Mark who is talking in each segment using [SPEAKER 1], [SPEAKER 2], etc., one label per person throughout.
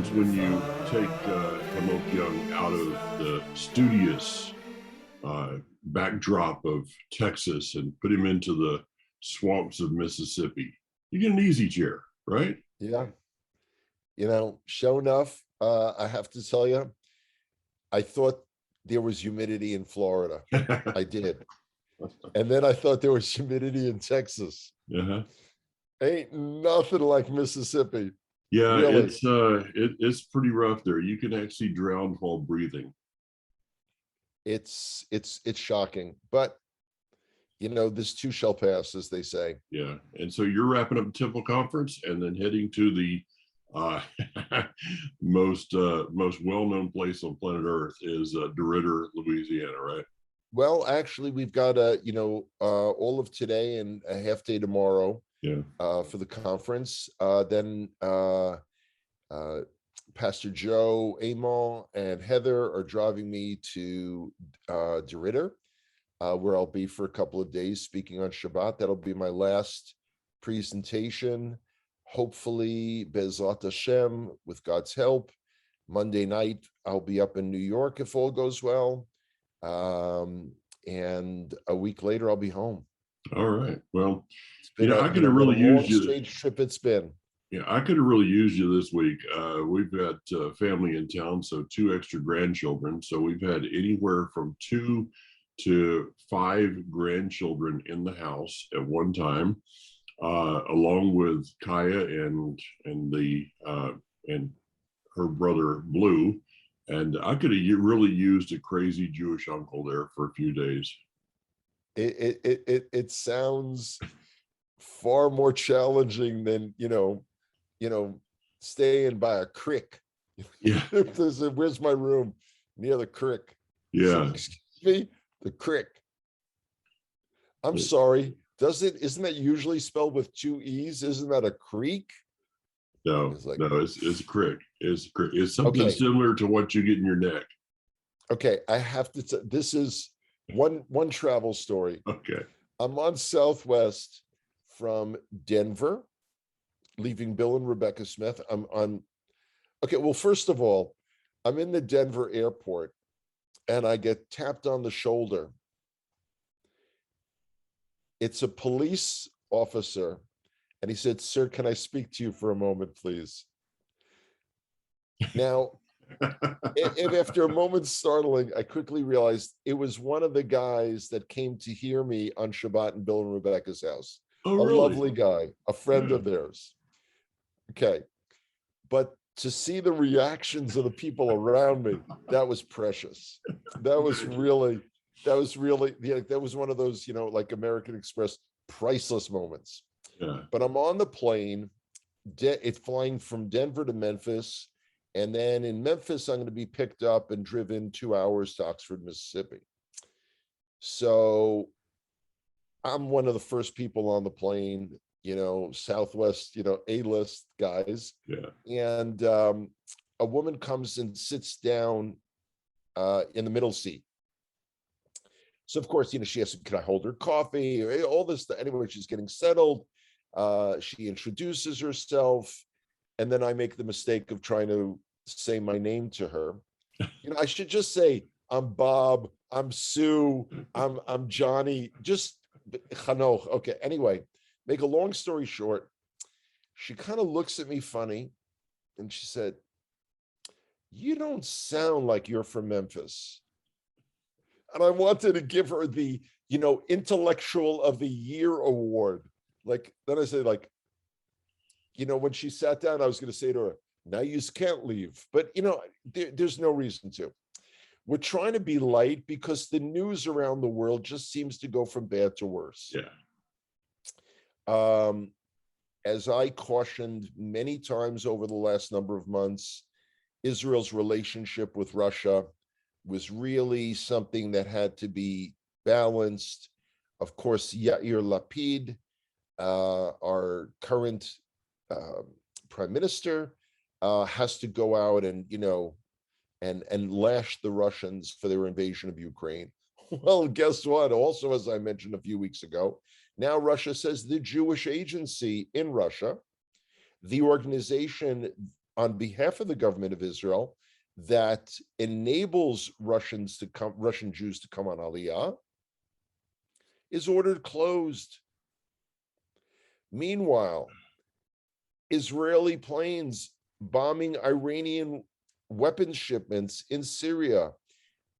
[SPEAKER 1] happens when you take Kamok Young out of the studious backdrop of Texas and put him into the swamps of Mississippi? You get an easy chair, right?
[SPEAKER 2] Yeah. Sure enough, I have to tell you, I thought there was humidity in Florida. I did. And then I thought there was humidity in Texas.
[SPEAKER 1] Uh-huh.
[SPEAKER 2] Ain't nothing like Mississippi.
[SPEAKER 1] Yeah,
[SPEAKER 2] Really.
[SPEAKER 1] it's pretty rough there. You can actually drown while breathing.
[SPEAKER 2] It's shocking. But this too shall pass, as they say.
[SPEAKER 1] Yeah, and so you're wrapping up the Temple Conference and then heading to the uh, most well-known place on planet Earth is DeRidder, Louisiana, right?
[SPEAKER 2] Well, actually, we've got all of today and a half day tomorrow
[SPEAKER 1] Yeah.
[SPEAKER 2] For the conference. Then Pastor Joe Amon and Heather are driving me to DeRidder, where I'll be for a couple of days speaking on Shabbat. That'll be my last presentation. Hopefully, Bezrat Hashem, with God's help. Monday night, I'll be up in New York if all goes well. And a week later, I'll be home.
[SPEAKER 1] All right. Well,
[SPEAKER 2] It's been
[SPEAKER 1] I could have really used you.
[SPEAKER 2] Strange trip it's been.
[SPEAKER 1] Yeah, I could have really used you this week. We've got family in town, so 2 extra grandchildren. So we've had anywhere from 2 to 5 grandchildren in the house at one time, along with Kaya and her brother Blue. And I could have really used a crazy Jewish uncle there for a few days.
[SPEAKER 2] It sounds far more challenging than staying by a creek.
[SPEAKER 1] Yeah.
[SPEAKER 2] Where's my room? Near the creek.
[SPEAKER 1] Yeah.
[SPEAKER 2] So, excuse me, the creek. I'm sorry. Isn't that usually spelled with 2 E's? Isn't that a creek?
[SPEAKER 1] No, it's a crick. It's something similar to what you get in your neck.
[SPEAKER 2] Okay, I have to. This is one travel story.
[SPEAKER 1] Okay,
[SPEAKER 2] I'm on Southwest from Denver, leaving Bill and Rebecca Smith. I'm on. Okay, well, first of all, I'm in the Denver airport, and I get tapped on the shoulder. It's a police officer. And he said, "Sir, can I speak to you for a moment, please?" Now, if after a moment's startling, I quickly realized it was one of the guys that came to hear me on Shabbat in Bill and Rebecca's house.
[SPEAKER 1] Oh,
[SPEAKER 2] a
[SPEAKER 1] really?
[SPEAKER 2] Lovely guy, a friend of theirs. Okay. But to see the reactions of the people around me, that was precious. That was really, that was one of those, like American Express, priceless moments.
[SPEAKER 1] Yeah.
[SPEAKER 2] But I'm on the plane. It's flying from Denver to Memphis. And then in Memphis, I'm going to be picked up and driven 2 hours to Oxford, Mississippi. So I'm one of the first people on the plane, Southwest, A-list guys.
[SPEAKER 1] Yeah.
[SPEAKER 2] And a woman comes and sits down in the middle seat. So, of course, she asks, can I hold her coffee? All this. Anyway, she's getting settled. She introduces herself, and then I make the mistake of trying to say my name to her. I should just say, I'm Bob, I'm Sue, I'm Johnny, just Chanoch. Okay, anyway, make a long story short, she kind of looks at me funny, and she said, "You don't sound like you're from Memphis." And I wanted to give her the, Intellectual of the Year award. Then I said, when she sat down, I was going to say to her, "Now you can't leave." But, there's no reason to. We're trying to be light because the news around the world just seems to go from bad to worse.
[SPEAKER 1] Yeah.
[SPEAKER 2] As I cautioned many times over the last number of months, Israel's relationship with Russia was really something that had to be balanced. Of course, Yair Lapid, our current prime minister, has to go out and and lash the Russians for their invasion of Ukraine. Well, guess what? Also, as I mentioned a few weeks ago, now Russia says the Jewish agency in Russia, the organization on behalf of the government of Israel that enables Russian Jews to come on Aliyah is ordered closed. Meanwhile, Israeli planes bombing Iranian weapons shipments in Syria.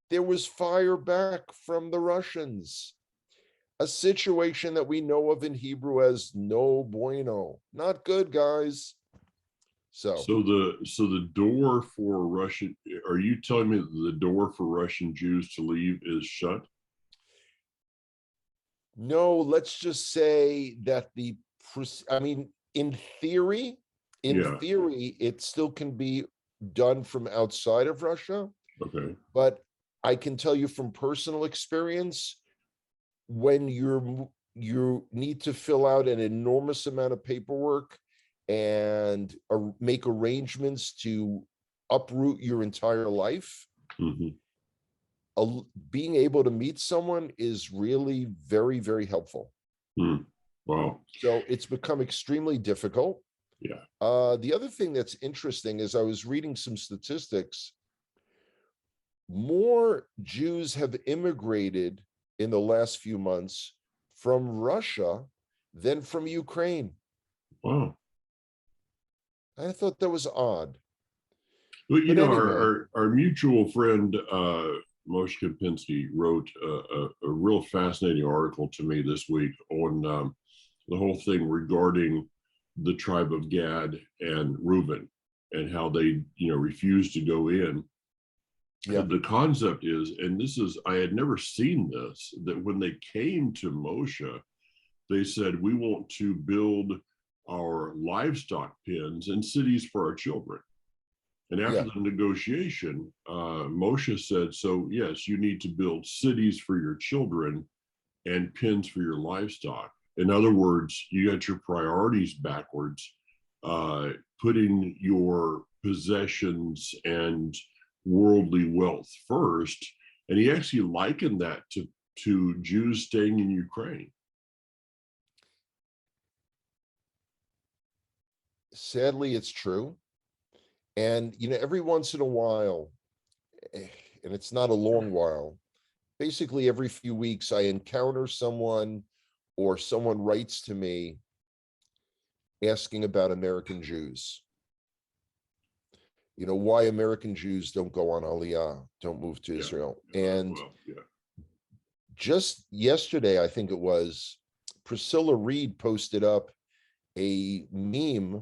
[SPEAKER 2] There was fire back from the Russians. A situation that we know of in Hebrew as no bueno. Not good, guys. So
[SPEAKER 1] the door for Russian, are you telling me that the door for Russian Jews to leave is shut?
[SPEAKER 2] no, let's just say that I mean, in theory,
[SPEAKER 1] Yeah.
[SPEAKER 2] it still can be done from outside of Russia.
[SPEAKER 1] Okay.
[SPEAKER 2] But I can tell you from personal experience, when you need to fill out an enormous amount of paperwork and make arrangements to uproot your entire life,
[SPEAKER 1] Mhm.
[SPEAKER 2] being able to meet someone is really very, very helpful.
[SPEAKER 1] Wow.
[SPEAKER 2] So it's become extremely difficult.
[SPEAKER 1] Yeah.
[SPEAKER 2] The other thing that's interesting is I was reading some statistics. More Jews have immigrated in the last few months from Russia than from Ukraine.
[SPEAKER 1] Wow.
[SPEAKER 2] I thought that was odd.
[SPEAKER 1] Well, you
[SPEAKER 2] But
[SPEAKER 1] know,
[SPEAKER 2] anyway,
[SPEAKER 1] our mutual friend Moshe Kempinski wrote a real fascinating article to me this week on the whole thing regarding the tribe of Gad and Reuben and how they, refused to go in.
[SPEAKER 2] yeah,
[SPEAKER 1] The concept is, and this is, I had never seen this, that when they came to Moshe, they said, we want to build our livestock pens and cities for our children. And after
[SPEAKER 2] yeah.
[SPEAKER 1] the negotiation, Moshe said, so yes, you need to build cities for your children and pens for your livestock. In other words, you got your priorities backwards, putting your possessions and worldly wealth first. And he actually likened that to Jews staying in Ukraine.
[SPEAKER 2] Sadly, it's true. And every once in a while, and it's not a long while, basically every few weeks, I encounter someone or someone writes to me asking about American Jews. Why American Jews don't go on Aliyah, don't move to
[SPEAKER 1] Yeah.
[SPEAKER 2] Israel. And
[SPEAKER 1] Well, yeah.
[SPEAKER 2] just yesterday, I think it was, Priscilla Reed posted up a meme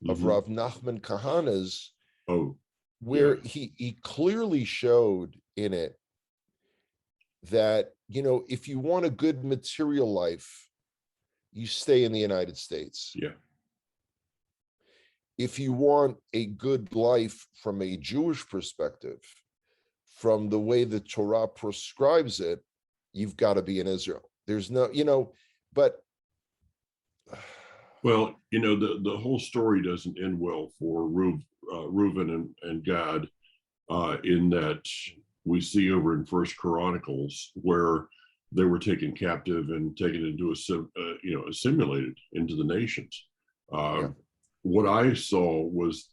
[SPEAKER 2] of
[SPEAKER 1] Mm-hmm.
[SPEAKER 2] Rav Nachman Kahana's,
[SPEAKER 1] Oh, yeah.
[SPEAKER 2] where he clearly showed in it that, if you want a good material life, you stay in the United States.
[SPEAKER 1] Yeah.
[SPEAKER 2] If you want a good life from a Jewish perspective, from the way the Torah prescribes it, you've got to be in Israel. There's no, but
[SPEAKER 1] Well, the whole story doesn't end well for Reuben and Gad, in that we see over in First Chronicles where they were taken captive and taken into assimilated into the nations.
[SPEAKER 2] yeah,
[SPEAKER 1] What I saw was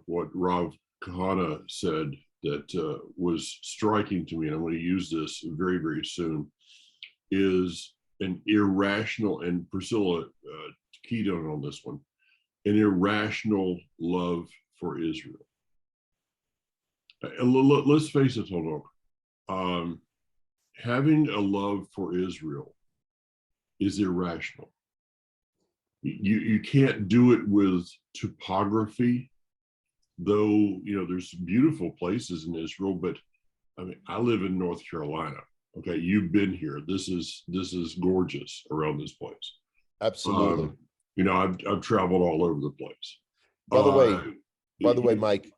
[SPEAKER 1] what Rav Kahana said that was striking to me, and I'm going to use this very, very soon, is an irrational, and Priscilla keyed on this one, an irrational love for Israel. Let's face it, hold on. Having a love for Israel is irrational. You can't do it with topography, though there's beautiful places in Israel, but I mean, I live in North Carolina. Okay, you've been here. This is gorgeous around this place.
[SPEAKER 2] absolutely.
[SPEAKER 1] I've traveled all over the place.
[SPEAKER 2] By the way,
[SPEAKER 1] Uh,
[SPEAKER 2] Mike,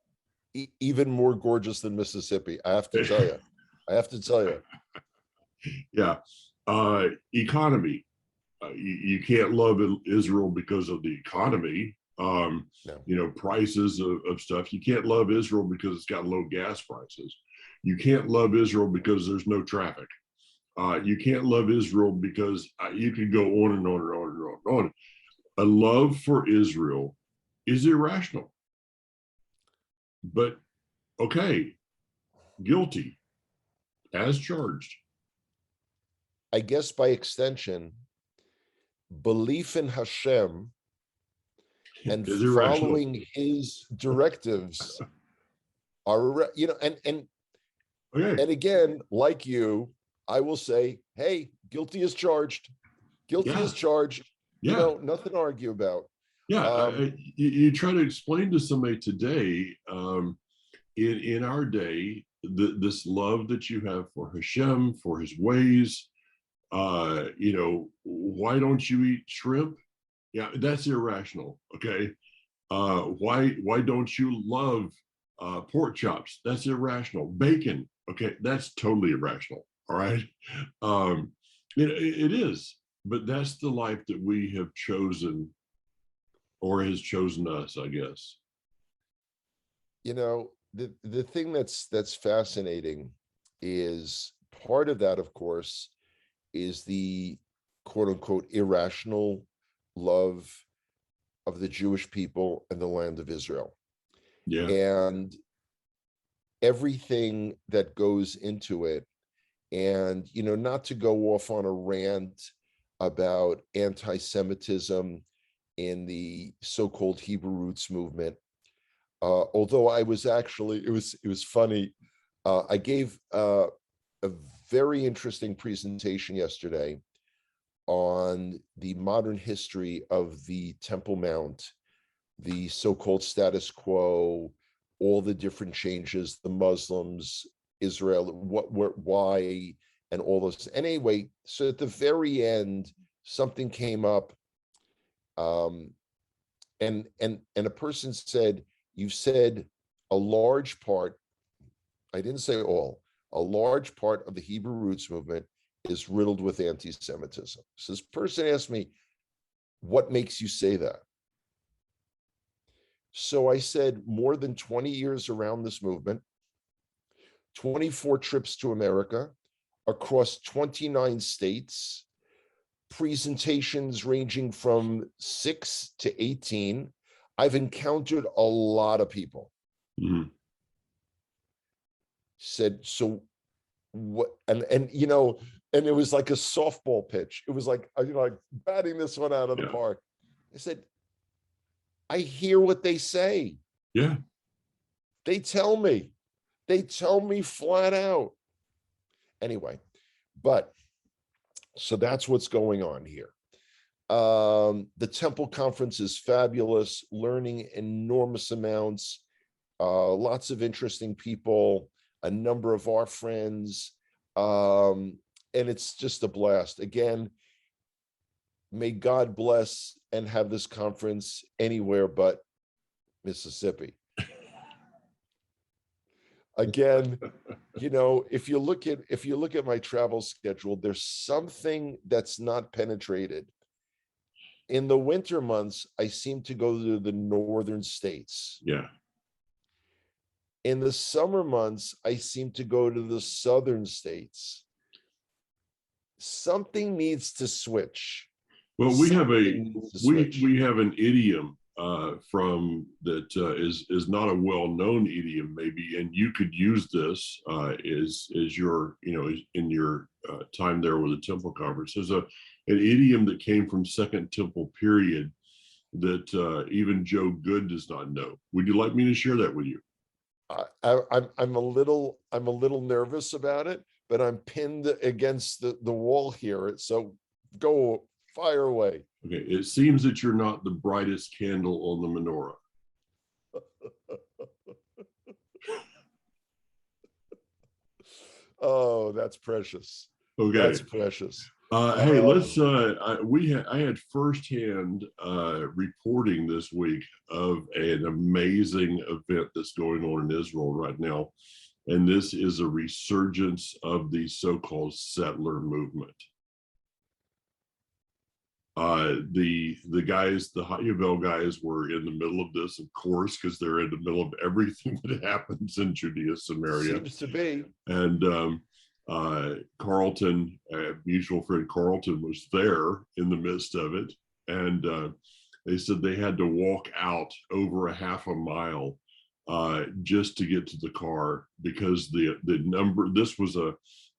[SPEAKER 2] even more gorgeous than Mississippi. I have to tell you. I have to tell you.
[SPEAKER 1] Yeah. Economy. You can't love Israel because of the economy.
[SPEAKER 2] No.
[SPEAKER 1] Prices of stuff. You can't love Israel because it's got low gas prices. You can't love Israel because there's no traffic. You can't love Israel because you can go on and on and on and on and on. A love for Israel is irrational. But okay, guilty as charged.
[SPEAKER 2] I guess by extension, belief in Hashem and
[SPEAKER 1] Is irrational.
[SPEAKER 2] following his directives are,
[SPEAKER 1] Okay.
[SPEAKER 2] and again, like you, I will say, hey, guilty as charged. Guilty
[SPEAKER 1] Yeah.
[SPEAKER 2] as charged.
[SPEAKER 1] Yeah.
[SPEAKER 2] Nothing to argue about.
[SPEAKER 1] Yeah.
[SPEAKER 2] Um,
[SPEAKER 1] You try to explain to somebody today, in our day, this love that you have for Hashem, for his ways, why don't you eat shrimp? Yeah, that's irrational. Okay. Why don't you love pork chops? That's irrational. Bacon, okay, that's totally irrational. All right, um, it is, but that's the life that we have chosen, or has chosen us, I guess.
[SPEAKER 2] the thing that's fascinating is part of that, of course, is the quote unquote irrational love of the Jewish people and the land of Israel.
[SPEAKER 1] Yeah,
[SPEAKER 2] And everything that goes into it. And, not to go off on a rant about anti-Semitism in the so-called Hebrew roots movement. Although I was actually, it was funny. I gave a very interesting presentation yesterday on the modern history of the Temple Mount, the so-called status quo, all the different changes, the Muslims, Israel, why, and all those. Anyway, so at the very end, something came up, and a person said, "You said a large part. I didn't say all. A large part of the Hebrew roots movement is riddled with anti-Semitism." So this person asked me, "What makes you say that?" So I said, more than 20 years around this movement, 24 trips to America across 29 states, presentations ranging from 6 to 18. I've encountered a lot of people.
[SPEAKER 1] mm-hmm.
[SPEAKER 2] Said, so what? And it was like a softball pitch. It was like, like batting this one out of the
[SPEAKER 1] Yeah,
[SPEAKER 2] park. I said, I hear what they say.
[SPEAKER 1] yeah.
[SPEAKER 2] They tell me flat out. Anyway, but so that's what's going on here. The Temple Conference is fabulous, learning enormous amounts, lots of interesting people, a number of our friends, and it's just a blast. Again, may God bless and have this conference anywhere but Mississippi. Again, if you look at my travel schedule, there's something that's not penetrated. In the winter months, I seem to go to the northern states.
[SPEAKER 1] Yeah.
[SPEAKER 2] In the summer months, I seem to go to the southern states. Something needs to switch.
[SPEAKER 1] Well,
[SPEAKER 2] Something needs to switch.
[SPEAKER 1] we have an idiom from that is not a well-known idiom, maybe, and you could use this as your in your time there with the Temple Conference. There's an idiom that came from Second Temple period that even Joe Good does not know. Would you like me to share that with you?
[SPEAKER 2] I'm a little nervous about it, but I'm pinned against the wall here. So go, fire away.
[SPEAKER 1] Okay, it seems that you're not the brightest candle on the menorah.
[SPEAKER 2] Oh, that's precious.
[SPEAKER 1] Okay.
[SPEAKER 2] That's precious.
[SPEAKER 1] Hey, let's. I had firsthand reporting this week of an amazing event that's going on in Israel right now, and this is a resurgence of the so-called settler movement. The guys, the Hayabel guys, were in the middle of this, of course, because they're in the middle of everything that happens in Judea, Samaria.
[SPEAKER 2] Seems to be.
[SPEAKER 1] And Carlton, mutual friend Carlton, was there in the midst of it, and they said they had to walk out over a half a mile just to get to the car, because the number, this was a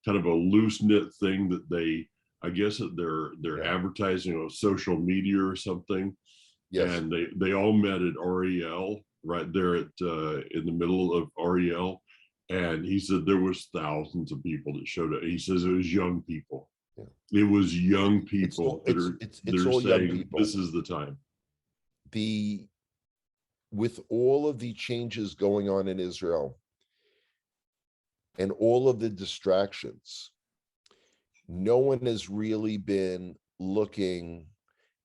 [SPEAKER 1] kind of a loose knit thing that they, I guess that they're advertising on social media or something.
[SPEAKER 2] Yes.
[SPEAKER 1] And they all met at REL right there at in the middle of REL. And he said there was thousands of people that showed up. He says it was young people. Yeah. It was young people
[SPEAKER 2] it's all young people.
[SPEAKER 1] This is the time.
[SPEAKER 2] With all of the changes going on in Israel and all of the distractions, no one has really been looking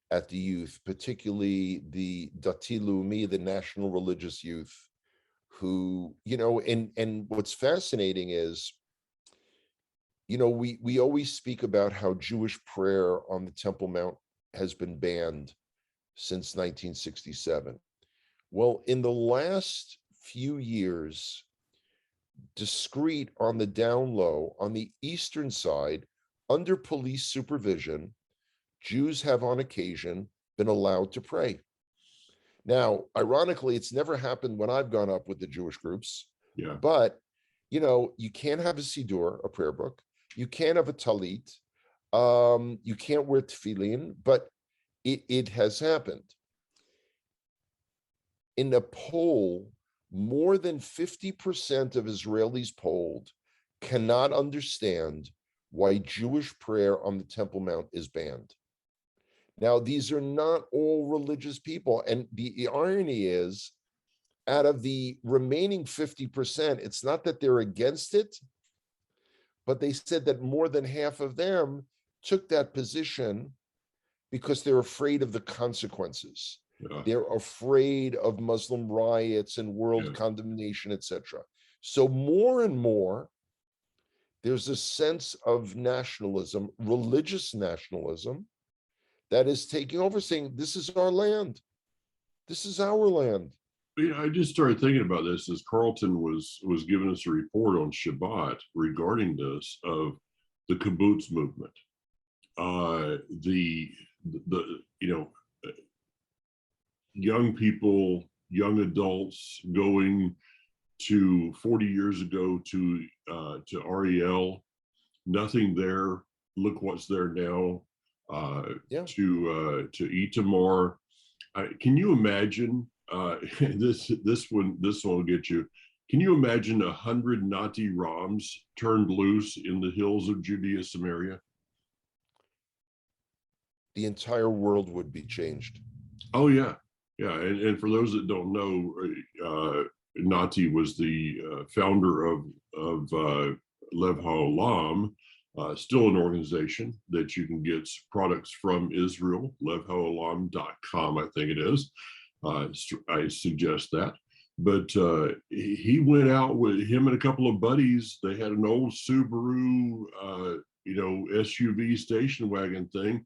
[SPEAKER 2] at the youth, particularly the Dati Leumi, the national religious youth, who, and what's fascinating is, we always speak about how Jewish prayer on the Temple Mount has been banned since 1967. Well, in the last few years, discreet on the down low, on the eastern side, under police supervision, Jews have on occasion been allowed to pray. Now, ironically, it's never happened when I've gone up with the Jewish groups.
[SPEAKER 1] Yeah.
[SPEAKER 2] But, you can't have a Siddur, a prayer book. You can't have a Talit. You can't wear tefillin, but it has happened. In a poll, more than 50% of Israelis polled cannot understand why Jewish prayer on the Temple Mount is banned. Now, these are not all religious people. And the irony is, out of the remaining 50%, it's not that they're against it, but they said that more than half of them took that position because they're afraid of the consequences. Yeah. They're afraid of Muslim riots and world condemnation, etc. So more and more, there's a sense of nationalism, religious nationalism, that is taking over, saying, this is our land. This is our land.
[SPEAKER 1] I just started thinking about this as Carlton was giving us a report on Shabbat regarding this, of the kibbutz movement. The young people, young adults going to 40 years ago to REL, nothing there. Look what's there now. To Itamar. Can you imagine this one will get you. Can you imagine 100 Nati Rams turned loose in the hills of Judea, Samaria?
[SPEAKER 2] The entire world would be changed.
[SPEAKER 1] Oh yeah. Yeah. And for those that don't know, Nati was the founder of Lev HaOlam, still an organization that you can get products from Israel, levhaolam.com, I think it is. I suggest that. But he went out with him and a couple of buddies. They had an old Subaru, SUV station wagon thing.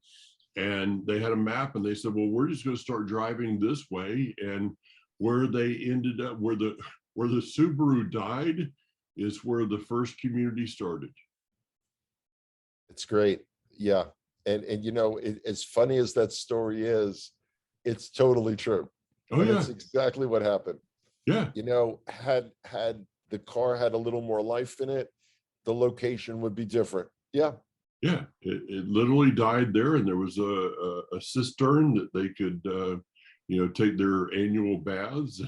[SPEAKER 1] And they had a map, and they said, well, we're just going to start driving this way. And where they ended up, where the Subaru died, is where the first community started.
[SPEAKER 2] It's great. Yeah. And as funny as that story is, it's totally true.
[SPEAKER 1] Oh, yeah.
[SPEAKER 2] It's exactly what happened.
[SPEAKER 1] Yeah.
[SPEAKER 2] Had the car had a little more life in it, the location would be different. Yeah.
[SPEAKER 1] Yeah. It literally died there, and there was a cistern that they could, take their annual baths.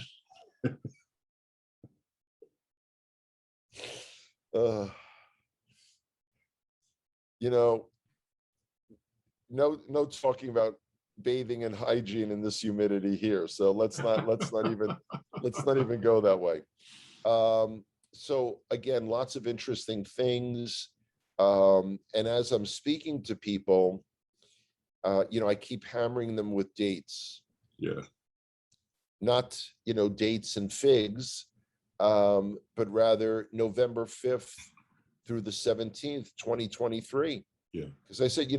[SPEAKER 2] No talking about bathing and hygiene in this humidity here. So let's not even go that way. So again, lots of interesting things. And as I'm speaking to people, I keep hammering them with dates.
[SPEAKER 1] Yeah.
[SPEAKER 2] Not, dates and figs, but rather November 5th through the 17th, 2023.
[SPEAKER 1] Yeah.
[SPEAKER 2] Because I said,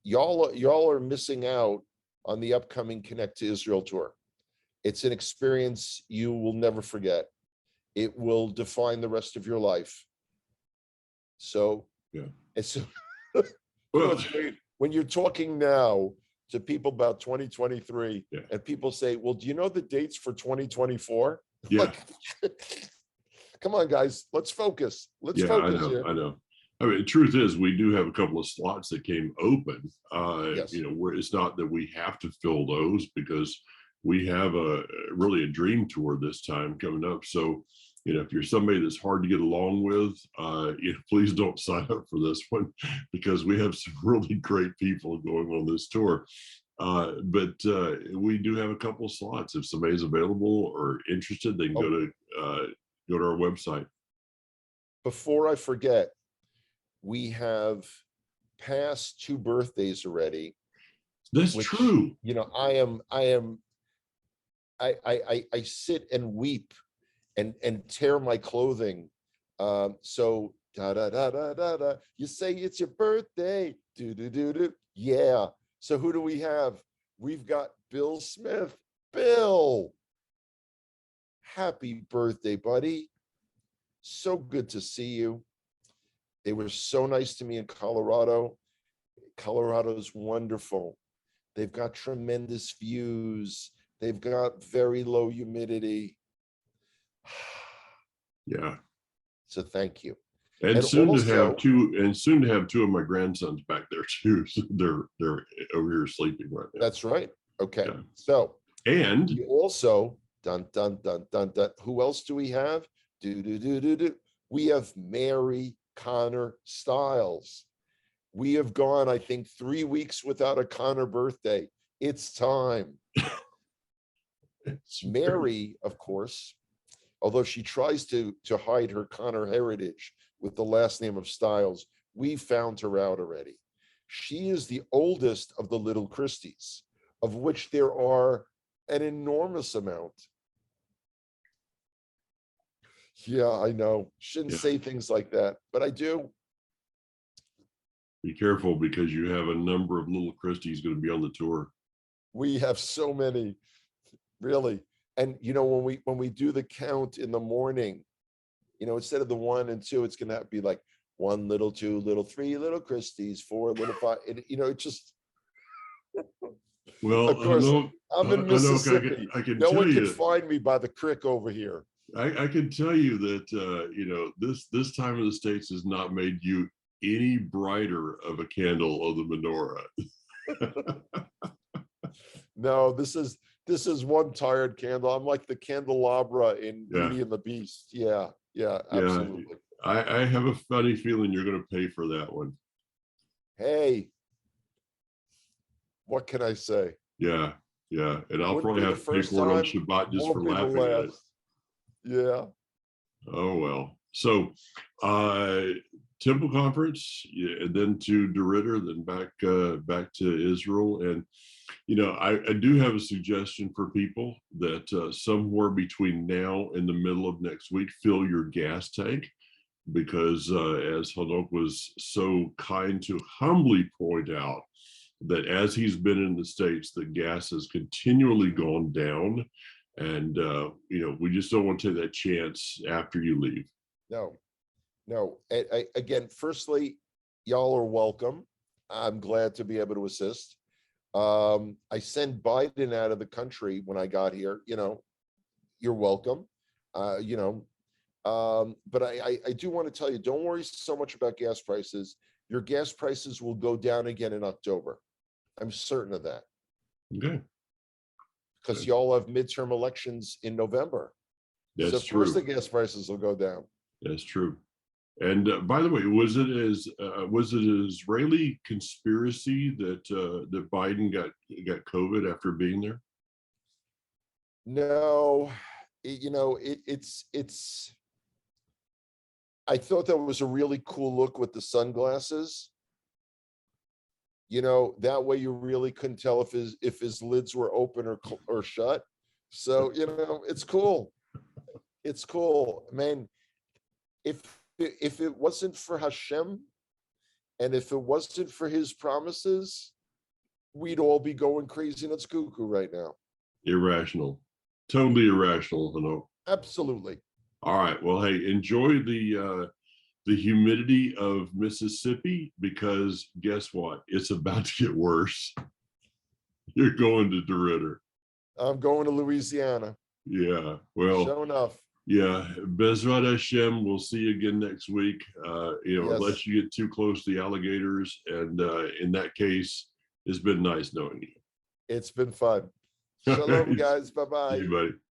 [SPEAKER 2] y'all are missing out on the upcoming Connect to Israel tour. It's an experience you will never forget. It will define the rest of your life. So,
[SPEAKER 1] yeah.
[SPEAKER 2] And so, well, when you're talking now to people about 2023, and people say, well, do you know the dates for 2024?
[SPEAKER 1] Yeah.
[SPEAKER 2] Like, come on, guys, let's focus. Let's
[SPEAKER 1] Yeah, I
[SPEAKER 2] focus
[SPEAKER 1] know.
[SPEAKER 2] here.
[SPEAKER 1] I know. I mean, the truth is, we do have a couple of slots that came open.
[SPEAKER 2] Yes.
[SPEAKER 1] Where it's not that we have to fill those because we have a really a dream tour this time coming up. So, if you're somebody that's hard to get along with, please don't sign up for this one because we have some really great people going on this tour. But we do have a couple of slots. If somebody's available or interested, they can
[SPEAKER 2] Oh,
[SPEAKER 1] go to our website.
[SPEAKER 2] before I forget, we have passed 2 birthdays already,
[SPEAKER 1] That's
[SPEAKER 2] which,
[SPEAKER 1] true.
[SPEAKER 2] I sit and weep and tear my clothing. So da da da da da da. You say it's your birthday. Do do do do. Yeah. So who do we have? We've got Bill Smith. Bill, happy birthday, buddy. So good to see you. They were so nice to me in Colorado. Colorado's wonderful. They've got tremendous views. They've got very low humidity.
[SPEAKER 1] Yeah.
[SPEAKER 2] So thank you.
[SPEAKER 1] And
[SPEAKER 2] And
[SPEAKER 1] soon to
[SPEAKER 2] also,
[SPEAKER 1] have two of my grandsons back there too. So they're over here sleeping right now.
[SPEAKER 2] that's right. Okay.
[SPEAKER 1] Yeah.
[SPEAKER 2] So
[SPEAKER 1] And
[SPEAKER 2] we also, dun, dun, dun, dun, dun. Who else do we have? Do, do, do, do, do. We have Mary Connor Styles. We have gone, I think, 3 weeks without a Connor birthday. It's time.
[SPEAKER 1] it's
[SPEAKER 2] Mary, of course, although she tries to hide her Connor heritage with the last name of Styles, we found her out already. She is the oldest of the little Christies, of which there are an enormous amount. Yeah, I know. Shouldn't
[SPEAKER 1] yeah.
[SPEAKER 2] say things like that, but I do.
[SPEAKER 1] Be careful because you have a number of little Christies going to be on the tour.
[SPEAKER 2] We have so many, really. And when we do the count in the morning, instead of the 1 and 2, it's gonna be like 1 little, 2 little, 3 little Christies, 4 little 5. It just,
[SPEAKER 1] Well,
[SPEAKER 2] of course, I'm in Mississippi.
[SPEAKER 1] I can
[SPEAKER 2] No
[SPEAKER 1] tell
[SPEAKER 2] one can
[SPEAKER 1] you,
[SPEAKER 2] find me by the creek over here.
[SPEAKER 1] I can tell you that this time of the States has not made you any brighter of a candle of the menorah.
[SPEAKER 2] No, this is one tired candle. I'm like the candelabra in
[SPEAKER 1] Yeah.
[SPEAKER 2] Beauty and the Beast. Yeah,
[SPEAKER 1] Yeah,
[SPEAKER 2] absolutely.
[SPEAKER 1] I have a funny feeling you're going to pay for that one.
[SPEAKER 2] Hey, what can I say?
[SPEAKER 1] Yeah, yeah, and I'll
[SPEAKER 2] Wouldn't
[SPEAKER 1] probably
[SPEAKER 2] be the
[SPEAKER 1] have to pay
[SPEAKER 2] first
[SPEAKER 1] for it on
[SPEAKER 2] time,
[SPEAKER 1] Shabbat just for
[SPEAKER 2] won't be the
[SPEAKER 1] laughing at it.
[SPEAKER 2] last. Yeah.
[SPEAKER 1] Oh well. So, Temple Conference, yeah, and then to DeRidder, then back to Israel, and I do have a suggestion for people that somewhere between now and the middle of next week, fill your gas tank because as Hanok was so kind to humbly point out, that as he's been in the States, the gas has continually gone down. And, we just don't want to take that chance after you leave.
[SPEAKER 2] No. Again, firstly, y'all are welcome. I'm glad to be able to assist. I sent Biden out of the country when I got here. You're welcome. But I do want to tell you, don't worry so much about gas prices. Your gas prices will go down again in October. I'm certain of that.
[SPEAKER 1] Okay.
[SPEAKER 2] Because y'all have midterm elections in November.
[SPEAKER 1] That's
[SPEAKER 2] so of
[SPEAKER 1] true.
[SPEAKER 2] course the gas prices will go down.
[SPEAKER 1] That's true. And by the way, was it an Israeli conspiracy that Biden got COVID after being there?
[SPEAKER 2] No, it's. I thought that was a really cool look with the sunglasses. That way you really couldn't tell if his lids were open or shut. So it's cool. It's cool, man. If it wasn't for Hashem, and if it wasn't for his promises, we'd all be going crazy nuts cuckoo right now.
[SPEAKER 1] Irrational, totally irrational.
[SPEAKER 2] Absolutely.
[SPEAKER 1] All right. Well, hey, enjoy the humidity of Mississippi because guess what? It's about to get worse. You're going to DeRidder.
[SPEAKER 2] I'm going to Louisiana.
[SPEAKER 1] Yeah. Well,
[SPEAKER 2] Sure enough.
[SPEAKER 1] yeah. Bezrat Hashem, we'll see you again next week.
[SPEAKER 2] Yes,
[SPEAKER 1] Unless you get too close to the alligators. And in that case, it's been nice knowing you.
[SPEAKER 2] it's been fun.
[SPEAKER 1] All
[SPEAKER 2] Shalom,
[SPEAKER 1] right.
[SPEAKER 2] guys.
[SPEAKER 1] See
[SPEAKER 2] Bye-bye.
[SPEAKER 1] you, buddy.